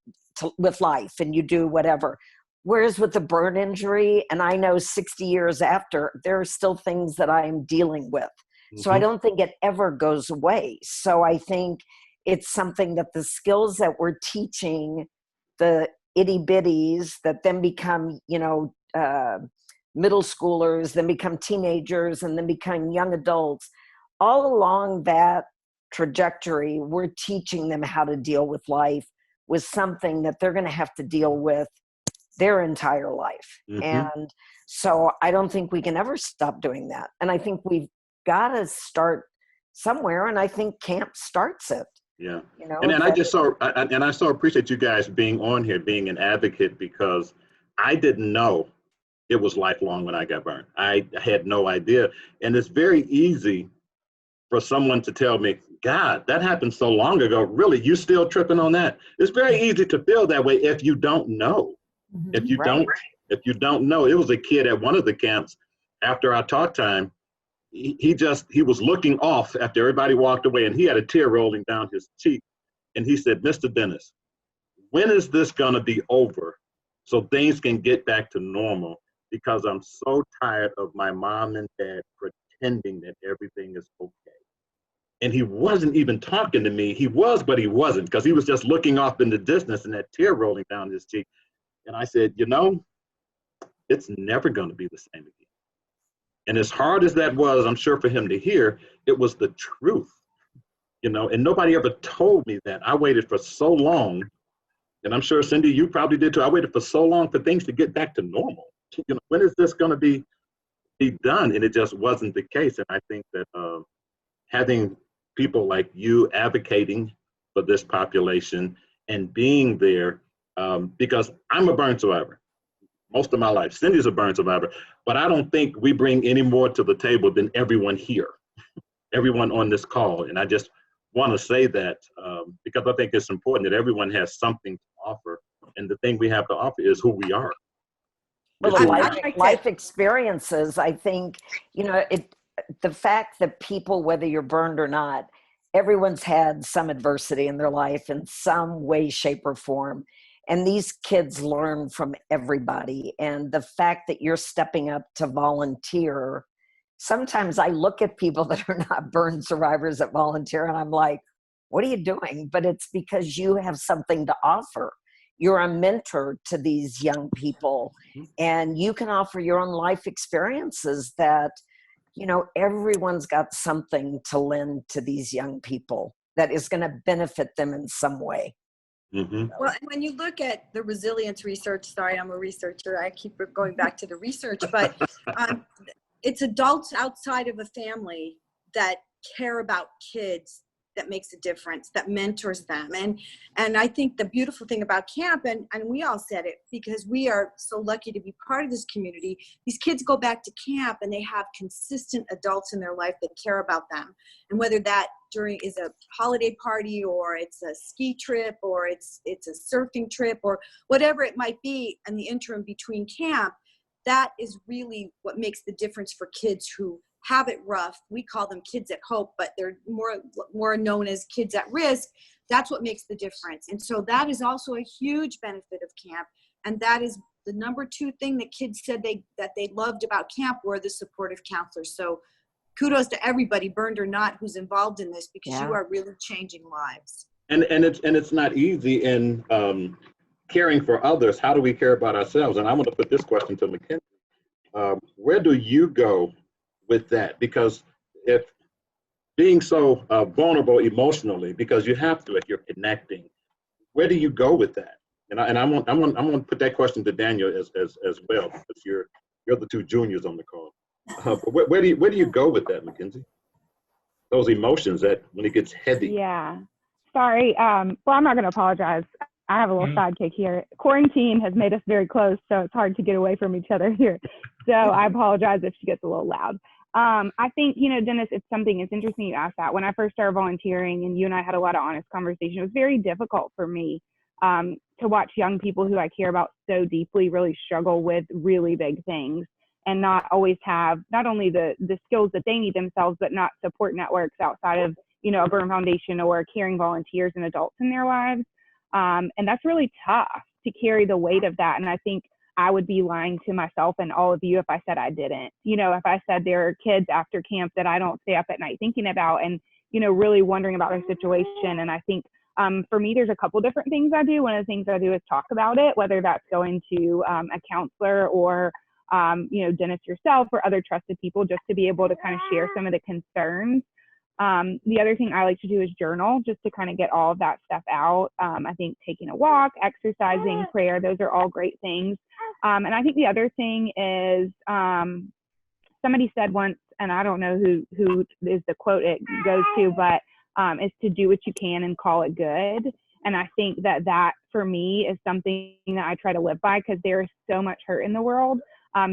with life and you do whatever. Whereas with the burn injury, and I know 60 years after, there are still things that I'm dealing with. So I don't think it ever goes away. So I think it's something that the skills that we're teaching the itty bitties that then become, you know, middle schoolers, then become teenagers, and then become young adults, all along that trajectory, we're teaching them how to deal with life with something that they're going to have to deal with their entire life. And so I don't think we can ever stop doing that. And I think we've got to start somewhere, and I think camp starts it. Yeah. You know, And I just I so appreciate you guys being on here, being an advocate, because I didn't know it was lifelong when I got burned. I had no idea. And it's very easy for someone to tell me, God, that happened so long ago. Really, you still tripping on that? It's very easy to feel that way if you don't know. If you Right. don't know. It was a kid at one of the camps after our talk time. He was looking off after everybody walked away, and he had a tear rolling down his cheek. And he said, Mr. Dennis, when is this gonna be over so things can get back to normal? Because I'm so tired of my mom and dad pretending that everything is okay. And he wasn't even talking to me. He was, but he wasn't, because he was just looking off in the distance and that tear rolling down his cheek. And I said, you know, it's never going to be the same again. And as hard as that was, I'm sure for him to hear, it was the truth, you know, and nobody ever told me that. I waited for so long, and I'm sure, Cindy, you probably did too. I waited for so long for things to get back to normal. You know, when is this going to be done? And it just wasn't the case. And I think that having people like you advocating for this population and being there, because I'm a burn survivor most of my life. Cindy's a burn survivor, but I don't think we bring any more to the table than everyone here, everyone on this call. And I just want to say that because I think it's important that everyone has something to offer. And the thing we have to offer is who we are. Well, It's the who we are. life experiences, I think, you know, the fact that people, whether you're burned or not, everyone's had some adversity in their life in some way, shape, or form. And these kids learn from everybody. And the fact that you're stepping up to volunteer, sometimes I look at people that are not burn survivors that volunteer and I'm like, what are you doing? But it's because you have something to offer. You're a mentor to these young people, and you can offer your own life experiences that, you know, everyone's got something to lend to these young people that is going to benefit them in some way. Mm-hmm. Well, and when you look at the resilience research, sorry, I'm a researcher. I keep going back to the research, but it's adults outside of a family that care about kids that makes a difference, that mentors them. And I think the beautiful thing about camp, and we all said it because we are so lucky to be part of this community, these kids go back to camp and they have consistent adults in their life that care about them. And whether that during is a holiday party or it's a ski trip or it's a surfing trip or whatever it might be in the interim between camp, that is really what makes the difference for kids who have it rough. We call them kids at hope, but they're more known as kids at risk. That's what makes the difference. And so that is also a huge benefit of camp. And that is the number 2 thing that kids said that they loved about camp were the supportive counselors. So kudos to everybody, burned or not, who's involved in this, because you are really changing lives. And it's not easy in caring for others. How do we care about ourselves? And I want to put this question to Mackenzie. Where do you go with that? Because if being so vulnerable emotionally, because you have to if you're connecting, where do you go with that? And I'm going to put that question to Daniel as well, because you're the 2 juniors on the call. But where do you go with that, Mackenzie? Those emotions that when it gets heavy. Yeah. Sorry. Well, I'm not going to apologize. I have a little sidekick here. Quarantine has made us very close, so it's hard to get away from each other here. So I apologize if she gets a little loud. I think, you know, Dennis, it's interesting you asked that. When I first started volunteering and you and I had a lot of honest conversation, it was very difficult for me to watch young people who I care about so deeply really struggle with really big things and not always have not only the skills that they need themselves, but not support networks outside of, you know, a burn foundation or caring volunteers and adults in their lives. And that's really tough to carry the weight of that. And I think I would be lying to myself and all of you if I said I didn't. You know, if I said there are kids after camp that I don't stay up at night thinking about and, you know, really wondering about their situation. And I think for me, there's a couple different things I do. One of the things I do is talk about it, whether that's going to a counselor or, you know, Dennis yourself or other trusted people, just to be able to kind of share some of the concerns. The other thing I like to do is journal, just to kind of get all of that stuff out. I think taking a walk, exercising, prayer, those are all great things. And I think the other thing is somebody said once, and I don't know who is the quote it goes to, but is to do what you can and call it good. And I think that for me is something that I try to live by, because there is so much hurt in the world.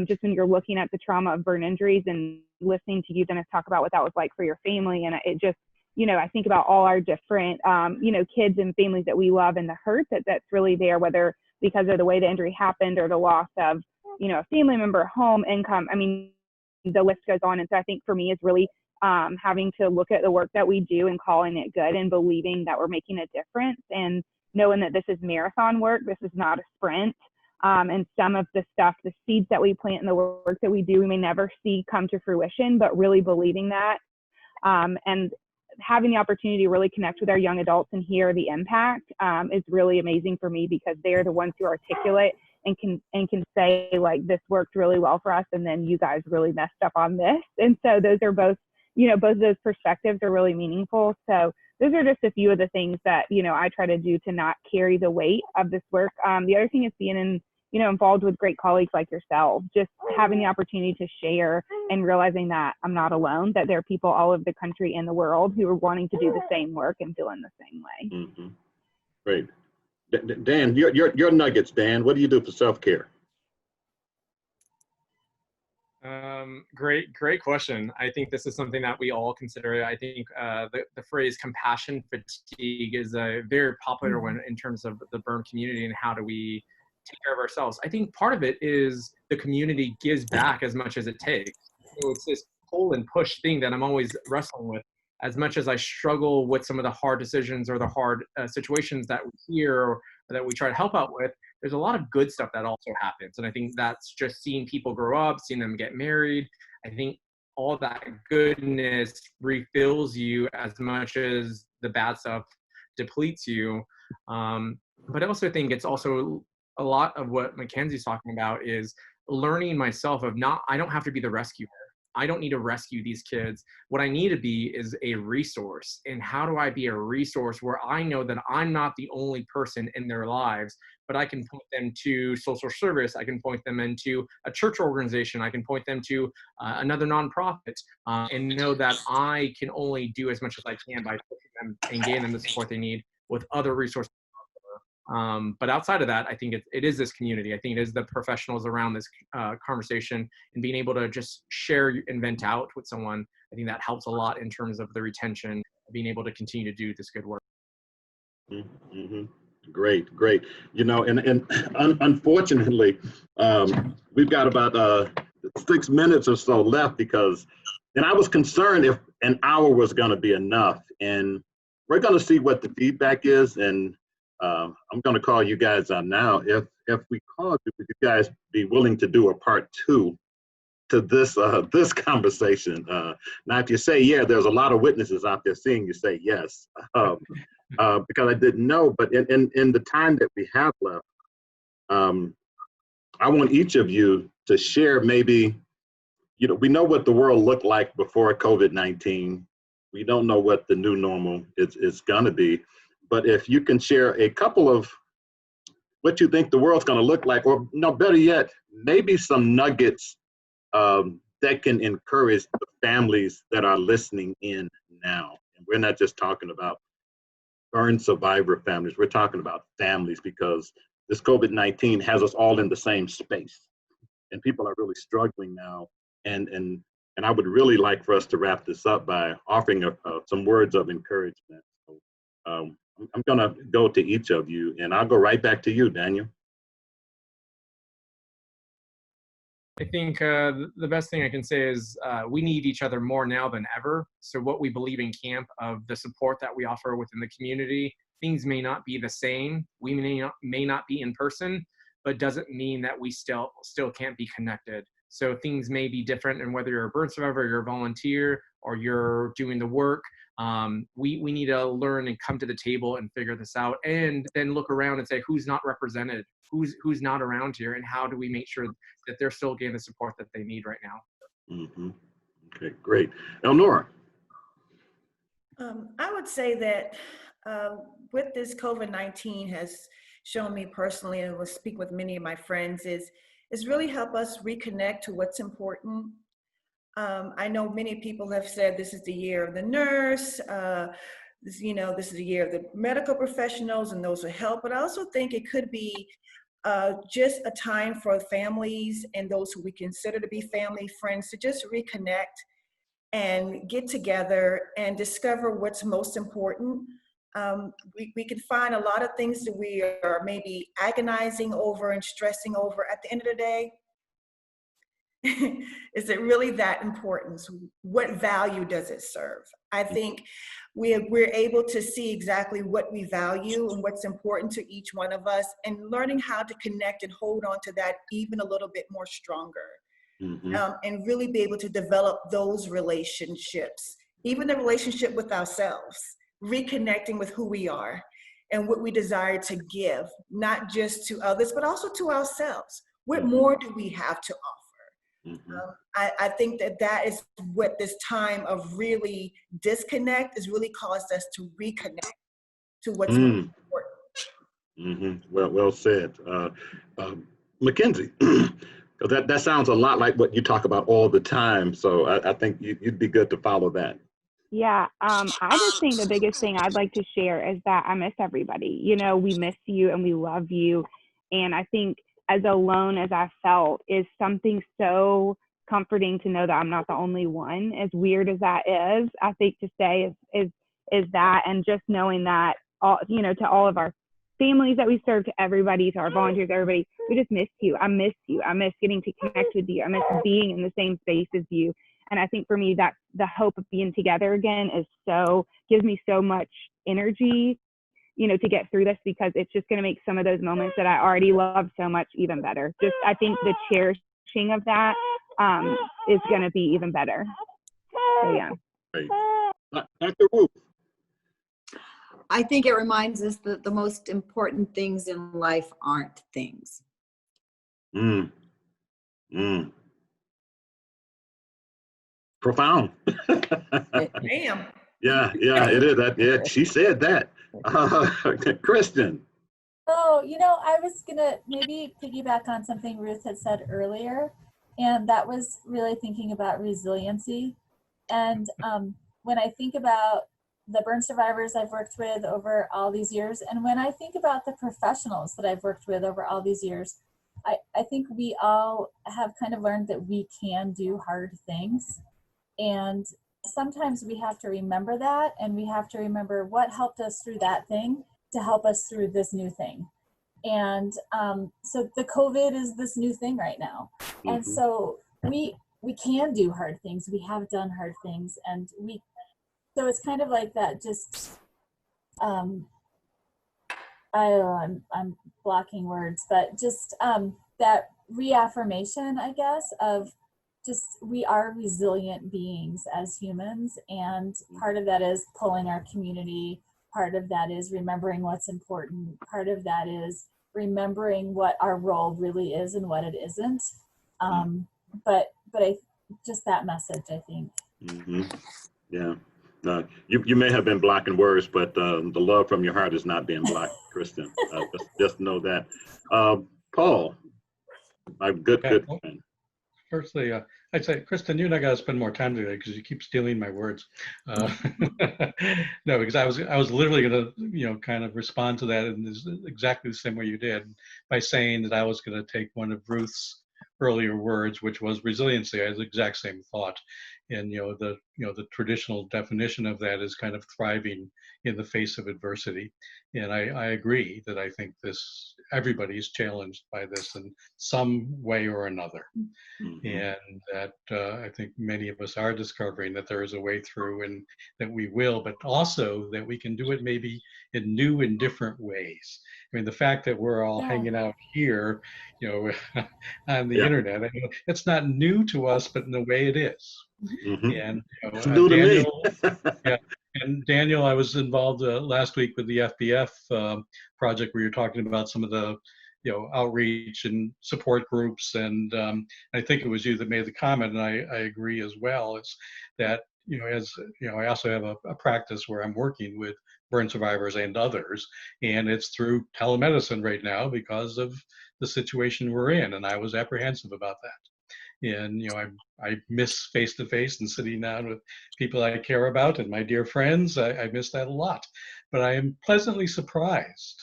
Just when you're looking at the trauma of burn injuries and listening to you, Dennis, talk about what that was like for your family. And it just, I think about all our different, kids and families that we love, and the hurt that's really there, whether because of the way the injury happened or the loss of, a family member, home, income. I mean, the list goes on. And so I think for me is really having to look at the work that we do and calling it good, and believing that we're making a difference, and knowing that this is marathon work. This is not a sprint. And some of the stuff, the seeds that we plant and the work that we do, we may never see come to fruition, but really believing that, and having the opportunity to really connect with our young adults and hear the impact is really amazing for me, because they're the ones who articulate and can say, like, this worked really well for us, and then you guys really messed up on this. And so those are both, both of those perspectives are really meaningful. So those are just a few of the things that, I try to do to not carry the weight of this work. The other thing is being involved with great colleagues like yourself, just having the opportunity to share and realizing that I'm not alone, that there are people all over the country and the world who are wanting to do the same work and feeling the same way. Mm-hmm. Great. Dan, your nuggets, Dan, what do you do for self-care? Great question. I think this is something that we all consider. I think the phrase compassion fatigue is a very popular one in terms of the burn community, and how do we take care of ourselves. I think part of it is the community gives back as much as it takes. So it's this pull and push thing that I'm always wrestling with. As much as I struggle with some of the hard decisions or the hard situations that we hear or that we try to help out with, there's a lot of good stuff that also happens. And I think that's just seeing people grow up, seeing them get married. I think all that goodness refills you as much as the bad stuff depletes you. But I also think it's also a lot of what Mackenzie's talking about is learning myself of I don't have to be the rescuer. I don't need to rescue these kids. What I need to be is a resource. And how do I be a resource where I know that I'm not the only person in their lives, but I can point them to social service. I can point them into a church organization. I can point them to another nonprofit, and know that I can only do as much as I can by pushing them and getting them the support they need with other resources. But outside of that, I think it is this community. I think it is the professionals around this conversation, and being able to just share and vent out with someone. I think that helps a lot in terms of the retention, being able to continue to do this good work. Mm-hmm. Great. And unfortunately, we've got about 6 minutes or so left, and I was concerned if an hour was going to be enough, and we're going to see what the feedback is, and I'm going to call you guys on now. If we called you, would you guys be willing to do a part 2 to this conversation? Now, if you say yeah, there's a lot of witnesses out there seeing you say yes, because I didn't know. But in the time that we have left, I want each of you to share maybe, we know what the world looked like before COVID-19. We don't know what the new normal is going to be. But if you can share a couple of what you think the world's going to look like, or no, better yet, maybe some nuggets that can encourage the families that are listening in now. And we're not just talking about burn survivor families. We're talking about families, because this COVID-19 has us all in the same space, and people are really struggling now. And I would really like for us to wrap this up by offering some words of encouragement. So, I'm going to go to each of you, and I'll go right back to you, Daniel. I think the best thing I can say is we need each other more now than ever. So what we believe in camp, of the support that we offer within the community, things may not be the same. We may not be in person, but doesn't mean that we still can't be connected. So things may be different, and whether you're a burn survivor, you're a volunteer, or you're doing the work, we need to learn and come to the table and figure this out, and then look around and say, who's not represented, who's not around here, and how do we make sure that they're still getting the support that they need right now. Mm-hmm. Okay, great. Elnora. I would say that with this COVID-19 has shown me personally, and will speak with many of my friends, is really help us reconnect to what's important. I know many people have said this is the year of the nurse, this, this is the year of the medical professionals and those who help, but I also think it could be just a time for families and those who we consider to be family, friends, to just reconnect and get together and discover what's most important. We can find a lot of things that we are maybe agonizing over and stressing over. At the end of the day, is it really that important? So what value does it serve? I think we're able to see exactly what we value and what's important to each one of us, and learning how to connect and hold on to that even a little bit more stronger. And really be able to develop those relationships, even the relationship with ourselves, reconnecting with who we are and what we desire to give, not just to others, but also to ourselves. What more do we have to offer? I think that is what this time of really disconnect has really caused us to reconnect to what's most important. Well said. Mackenzie, that sounds a lot like what you talk about all the time. So I think you'd be good to follow that. Yeah, I just think the biggest thing I'd like to share is that I miss everybody. We miss you and we love you. And I think as alone as I felt is something so comforting to know that I'm not the only one, as weird as that is. I think to say is that, and just knowing that all, to all of our families that we serve, to everybody, to our volunteers, everybody, we just miss you. I miss you. I miss getting to connect with you. I miss being in the same space as you. And I think for me, that's the hope of being together again gives me so much energy, to get through this, because it's just going to make some of those moments that I already love so much even better. I think the cherishing of that is going to be even better. So yeah. Great. Dr. Ruth. I think it reminds us that the most important things in life aren't things. Profound. Damn. Yeah, it is. She said that. Kristen. Oh, I was gonna maybe piggyback on something Ruth had said earlier, and that was really thinking about resiliency. And when I think about the burn survivors I've worked with over all these years, and when I think about the professionals that I've worked with over all these years, I think we all have kind of learned that we can do hard things. And sometimes we have to remember that, and we have to remember what helped us through that thing to help us through this new thing. And so the COVID is this new thing right now. And so we can do hard things. We have done hard things, and so it's kind of like that, just I'm blocking words, but just that reaffirmation, I guess, of just we are resilient beings as humans, and part of that is pulling our community, part of that is remembering what's important, part of that is remembering what our role really is and what it isn't. But I just that message, I think. Yeah. You may have been blocking words, but the love from your heart is not being blocked, Kristen. Just know that. Paul, my good friend. Firstly, I'd say, Kristen, you and I got to spend more time together because you keep stealing my words. No, because I was literally going to, kind of respond to that in exactly the same way you did, by saying that I was going to take one of Ruth's earlier words, which was resiliency. I had the exact same thought. And the traditional definition of that is kind of thriving in the face of adversity. And I agree that I think everybody's challenged by this in some way or another. And that I think many of us are discovering that there is a way through, and that we will, but also that we can do it maybe in new and different ways. I mean, the fact that we're all hanging out here, on the internet, I mean, it's not new to us, but in the way it is. And it's new to Daniel, me. and Daniel, I was involved last week with the FBF project, where you're talking about some of the outreach and support groups, and I think it was you that made the comment, and I agree as well. Is that I also have a practice where I'm working with burn survivors and others, and it's through telemedicine right now because of the situation we're in, and I was apprehensive about that. And, I miss face-to-face and sitting down with people I care about and my dear friends. I miss that a lot. But I am pleasantly surprised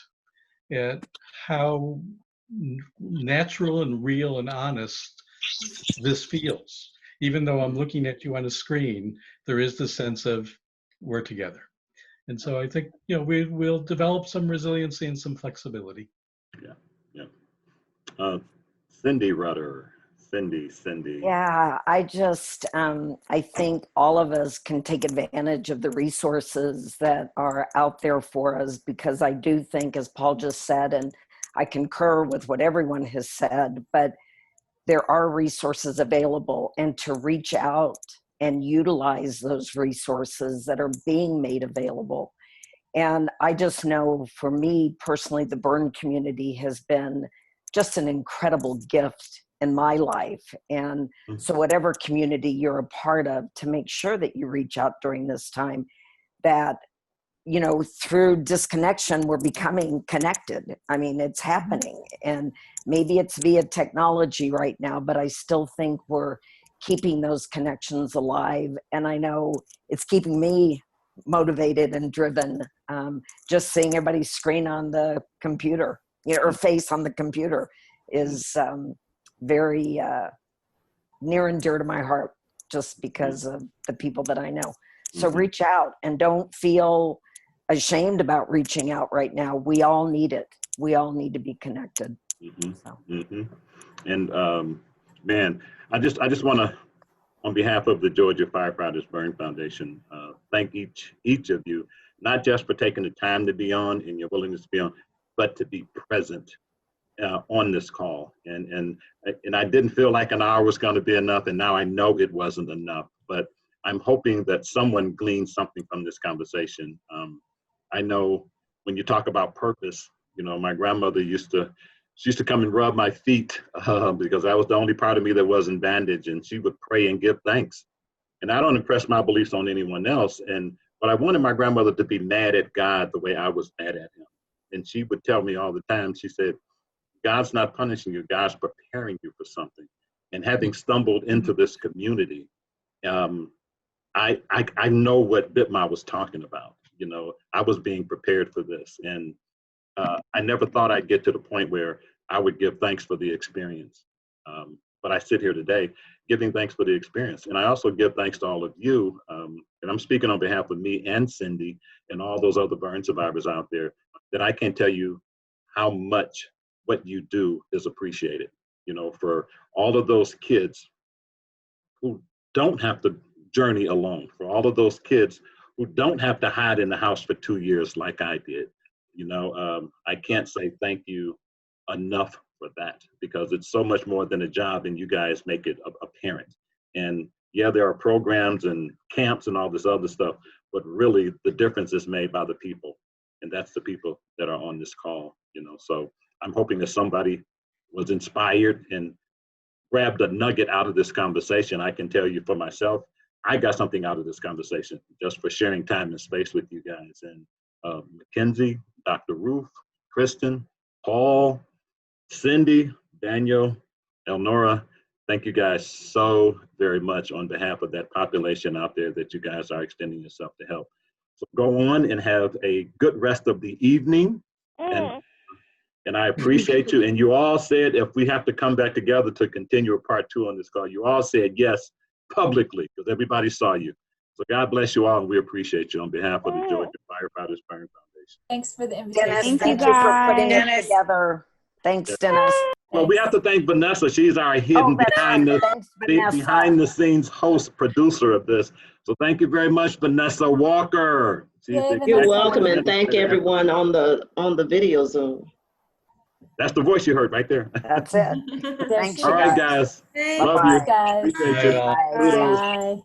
at how natural and real and honest this feels. Even though I'm looking at you on a screen, there is the sense of we're together. And so I think, we'll develop some resiliency and some flexibility. Yeah, yeah. Cindy Rudder. Cindy. Yeah, I think all of us can take advantage of the resources that are out there for us, because I do think, as Paul just said, and I concur with what everyone has said, but there are resources available, and to reach out and utilize those resources that are being made available. And I just know, for me personally, the burn community has been just an incredible gift in my life. And so whatever community you're a part of, to make sure that you reach out during this time, that, through disconnection, we're becoming connected. I mean, it's happening, and maybe it's via technology right now, but I still think we're keeping those connections alive. And I know it's keeping me motivated and driven, just seeing everybody's screen on the computer, or face on the computer, is very near and dear to my heart, just because of the people that I know. So reach out, and don't feel ashamed about reaching out right now. We all need it. We all need to be connected. And man, I just want to, on behalf of the Georgia Firefighters Burn Foundation, thank each of you, not just for taking the time to be on and your willingness to be on, but to be present on this call. And I didn't feel like an hour was going to be enough, and now I know it wasn't enough. But I'm hoping that someone gleans something from this conversation. I know when you talk about purpose, my grandmother used to come and rub my feet because that was the only part of me that wasn't bandaged, and she would pray and give thanks. And I don't impress my beliefs on anyone else. But I wanted my grandmother to be mad at God the way I was mad at him. And she would tell me all the time, she said, God's not punishing you, God's preparing you for something. And having stumbled into this community, I know what Bitma was talking about. I was being prepared for this. And I never thought I'd get to the point where I would give thanks for the experience. But I sit here today giving thanks for the experience. And I also give thanks to all of you. And I'm speaking on behalf of me and Cindy and all those other burn survivors out there, that I can't tell you how much what you do is appreciated. For all of those kids who don't have to journey alone, for all of those kids who don't have to hide in the house for 2 years like I did. I can't say thank you enough for that, because it's so much more than a job, and you guys make it apparent. And yeah, there are programs and camps and all this other stuff, but really the difference is made by the people, and that's the people that are on this call. So I'm hoping that somebody was inspired and grabbed a nugget out of this conversation. I can tell you for myself, I got something out of this conversation just for sharing time and space with you guys. And Mackenzie, Dr. Ruth, Kristen, Paul, Cindy, Daniel, Elnora, thank you guys so very much on behalf of that population out there that you guys are extending yourself to help. So go on and have a good rest of the evening. And I appreciate you. And you all said, if we have to come back together to continue a part 2 on this call, you all said yes publicly, because everybody saw you. So God bless you all, and we appreciate you on behalf of the Georgia Firefighters Burn Foundation. Thanks for the invitation. Dennis, thank you for putting it together. Thanks, Dennis. Well, we have to thank Vanessa. She's our hidden behind the scenes host, producer of this. So thank you very much, Vanessa Walker. You're welcome, and thank everyone on the video Zoom. That's the voice you heard right there. That's it. Thanks. All right, guys. Thanks. Love you. Guys. Appreciate you. Bye. Bye.